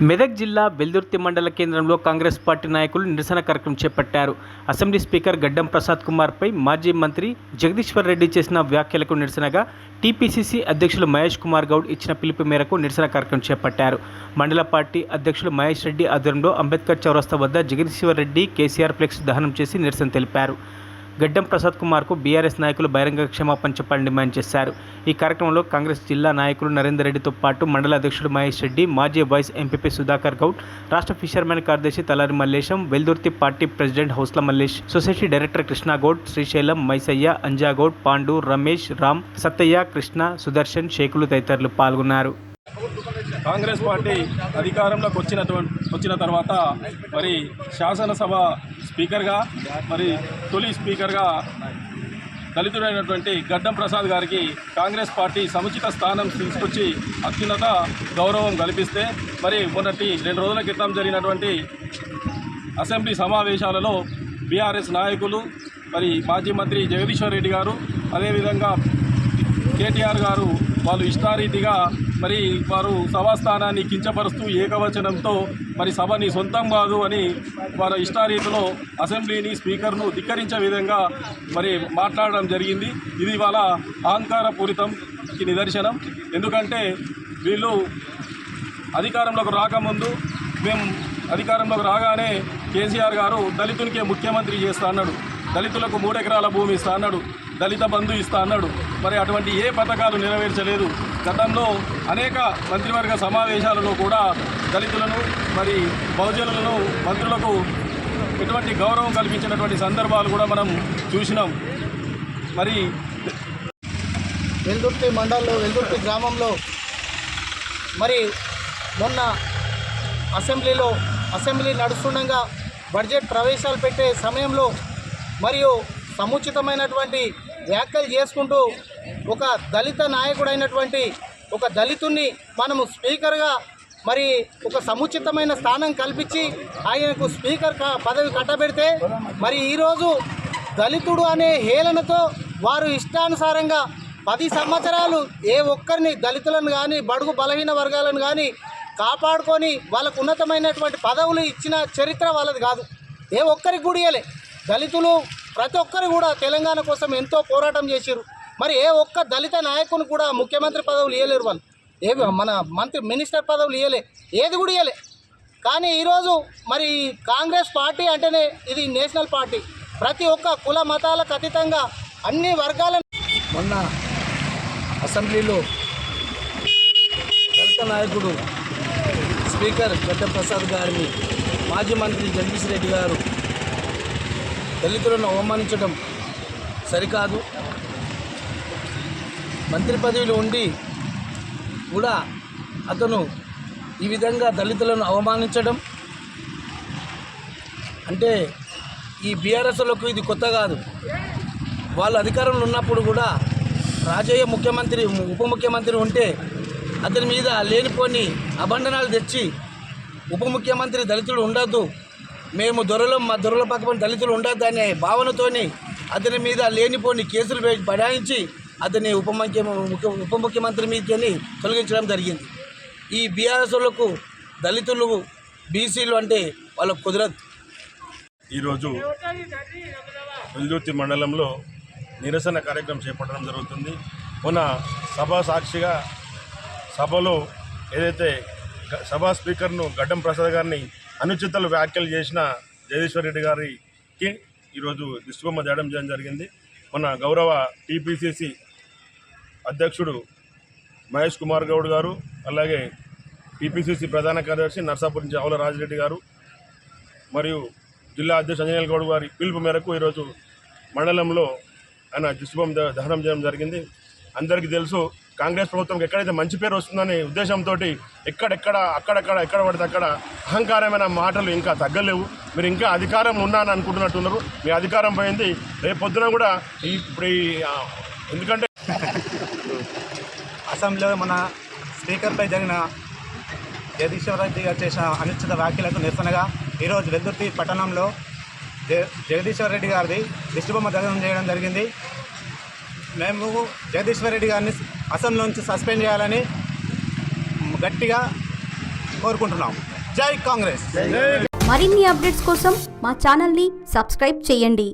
మెదక్ జిల్లా వెల్దుర్తి మండల కేంద్రంలో కాంగ్రెస్ పార్టీ నాయకులు నిరసన కార్యక్రమం చేపట్టారు. అసెంబ్లీ స్పీకర్ గడ్డం ప్రసాద్ కుమార్పై మాజీ మంత్రి జగదీశ్వర్ రెడ్డి చేసిన వ్యాఖ్యలకు నిరసనగా టీపీసీసీ అధ్యక్షులు మహేష్ కుమార్ గౌడ్ ఇచ్చిన పిలుపు మేరకు నిరసన కార్యక్రమం చేపట్టారు. మండల పార్టీ అధ్యక్షులు మహేష్ రెడ్డి ఆధ్వర్యంలో అంబేద్కర్ చౌరస్తా వద్ద జగదీశ్వర్ రెడ్డి కేసీఆర్ ఫ్లెక్స్ దహనం చేసి నిరసన తెలిపారు. గడ్డం ప్రసాద్ కుమార్కు బీఆర్ఎస్ నాయకులు బహిరంగ క్షమాపణ చెప్పాలని డిమాండ్ చేశారు. ఈ కార్యక్రమంలో కాంగ్రెస్ జిల్లా నాయకులు నరేందర్ రెడ్డితో పాటు మండల అధ్యక్షుడు మహేష్ రెడ్డి, మాజీ వైస్ ఎంపీపీ సుధాకర్ గౌడ్, రాష్ట్ర ఫిషర్మెన్ కార్యదర్శి Talari Mallesham, Veldurthi party president Housla Mallesh, society director Krishnagoud, Srisailam, Maisaiah, Anjagoud, Pandu, Ramesh, Ram, Sattaiah, Krishna, Sudarshan, షేకులు తదితరులు పాల్గొన్నారు. కాంగ్రెస్ పార్టీ అధికారంలోకి వచ్చిన తర్వాత మరి శాసనసభ స్పీకర్గా మరి తొలి స్పీకర్గా దళితుడైనటువంటి గడ్డం ప్రసాద్ గారికి కాంగ్రెస్ పార్టీ సముచిత స్థానం తీసుకొచ్చి అత్యున్నత గౌరవం కల్పిస్తే మరి మొన్నటి 2 రోజుల క్రితం జరిగినటువంటి అసెంబ్లీ సమావేశాలలో బీఆర్ఎస్ నాయకులు మరి మాజీ మంత్రి జగదీశ్వర్ రెడ్డి గారు అదేవిధంగా కేటీఆర్ గారు వాళ్ళు ఇష్టారీతిగా మరి వారు సభాస్థానాన్ని కించపరుస్తూ ఏకవచనంతో మరి సభని సొంతం కాదు అని వారి ఇష్టారీతిలో అసెంబ్లీని స్పీకర్ను ధిక్కరించే విధంగా మరి మాట్లాడడం జరిగింది. ఇది వాళ్ళ అహంకారపూరితంకి నిదర్శనం. ఎందుకంటే వీళ్ళు అధికారంలోకి రాకముందు మేము అధికారంలోకి రాగానే కేసీఆర్ గారు దళితునికే ముఖ్యమంత్రి చేస్తా అన్నాడు, దళితులకు 3 ఎకరాల భూమి ఇస్తా అన్నాడు, దళిత బంధు ఇస్తా అన్నాడు. మరి అటువంటి ఏ పథకాలు నెరవేర్చలేదు. గతంలో అనేక మంత్రివర్గ సమావేశాలలో కూడా దళితులను మరి బహుజనులను మంత్రులకు ఎటువంటి గౌరవం కల్పించినటువంటి సందర్భాలు కూడా మనం చూసినాం. మరి వెల్దుర్తి మండలంలో వెల్దుర్తి గ్రామంలో మరి మొన్న అసెంబ్లీ నడుస్తుండగా బడ్జెట్ ప్రవేశాలు పెట్టే సమయంలో మరియు సముచితమైనటువంటి వ్యాఖ్యలు చేసుకుంటూ ఒక దళిత నాయకుడైనటువంటి ఒక దళితుణ్ణి మనము స్పీకర్గా మరి ఒక సముచితమైన స్థానం కల్పించి ఆయనకు స్పీకర్ పదవి కట్టబెడితే మరి ఈరోజు దళితుడు అనే హేళనతో వారు ఇష్టానుసారంగా 10 సంవత్సరాలు ఏ ఒక్కరిని దళితులను కానీ బడుగు బలహీన వర్గాలను కానీ కాపాడుకొని వాళ్ళకు ఉన్నతమైనటువంటి పదవులు ఇచ్చిన చరిత్ర వాళ్ళది కాదు. ఏ ఒక్కరికి కూడా ఇవ్వలే. దళితులు ప్రతి ఒక్కరు కూడా తెలంగాణ కోసం ఎంతో పోరాటం చేశారు. మరి ఏ ఒక్క దళిత నాయకుని కూడా ముఖ్యమంత్రి పదవులు ఇవ్వలేరు. వాళ్ళు మన మినిస్టర్ పదవులు ఇవ్వలే, ఏది కూడా ఇవ్వలే. కానీ ఈరోజు మరి కాంగ్రెస్ పార్టీ అంటేనే ఇది నేషనల్ పార్టీ. ప్రతి ఒక్క కుల మతాలకు అతీతంగా అన్ని వర్గాలను మొన్న అసెంబ్లీలో దళిత నాయకుడు స్పీకర్ గడ్డం ప్రసాద్ గారిని మాజీ మంత్రి జగదీశ్వర్ రెడ్డి గారు దళితులను అవమానించడం సరికాదు. మంత్రి పదవిలో ఉండి కూడా అతను ఈ విధంగా దళితులను అవమానించడం అంటే ఈ బీఆర్ఎస్లకు ఇది కొత్త కాదు. వాళ్ళు అధికారంలో ఉన్నప్పుడు కూడా రాజయ్య ముఖ్యమంత్రి ఉప ముఖ్యమంత్రి ఉంటే అతని మీద లేనిపోని అబంధనాలు తెచ్చి ఉప ముఖ్యమంత్రి దళితులు ఉండొద్దు, మేము మా దొరల పక్కన దళితులు ఉండొద్దు అనే భావనతోని అతని మీద లేనిపోని కేసులు బడాయించి అతని ఉప ముఖ్యమంత్రి మీదకి తొలగించడం జరిగింది. ఈ బీఆర్ఎస్లకు దళితులు బీసీలు అంటే వాళ్ళకు కుదరదు. ఈరోజు వెల్దుర్తి మండలంలో నిరసన కార్యక్రమం చేపట్టడం జరుగుతుంది. మొన్న సభ సాక్షిగా సభలో ఏదైతే సభా స్పీకర్ను గడ్డం ప్రసాద్ గారిని అనుచిత వ్యాఖ్యలు చేసిన జగదీశ్వర్ రెడ్డి గారికి ఈరోజు దిష్టిబొమ్మ చేయడం జరిగింది. మన గౌరవ టీపీసీసీ అధ్యక్షుడు మహేష్ కుమార్ గౌడ్ గారు, అలాగే టీపీసీసీ ప్రధాన కార్యదర్శి నర్సాపూర్ నుంచి ఆవుల రాజిరెడ్డి గారు మరియు జిల్లా అధ్యక్షుడు అంజనేయులు గౌడ్ గారి పిలుపు మేరకు ఈరోజు మండలంలో ఆయన దిష్టిబొమ్మ దహనం చేయడం జరిగింది. అందరికీ తెలుసు, కాంగ్రెస్ ప్రభుత్వంకి ఎక్కడైతే మంచి పేరు వస్తుందనే ఉద్దేశంతో ఎక్కడ పడితే అక్కడ అహంకారమైన మాటలు ఇంకా తగ్గలేవు. మీరు ఇంకా అధికారం ఉన్నానని అనుకుంటున్నట్టున్నారు. మీ అధికారం పోయింది. రేపు పొద్దున కూడా ఇప్పుడు ఎందుకంటే అసెంబ్లీలో మన స్పీకర్పై జరిగిన జగదీశ్వర్ రెడ్డి గారు చేసిన అనుచిత వ్యాఖ్యలకు నిరసనగా ఈరోజు వెల్దుర్తి పట్టణంలో జగదీశ్వర్ రెడ్డి గారిది దిష్టిబొమ్మ దహనం చేయడం జరిగింది. మేము జగదీశ్వర్ రెడ్డి గారిని అసెంబ్లీ నుంచి సస్పెండ్ చేయాలని గట్టిగా కోరుకుంటున్నాం. జై కాంగ్రెస్. మరిన్ని అప్డేట్స్ కోసం మా ఛానల్ని సబ్స్క్రైబ్ చేయండి.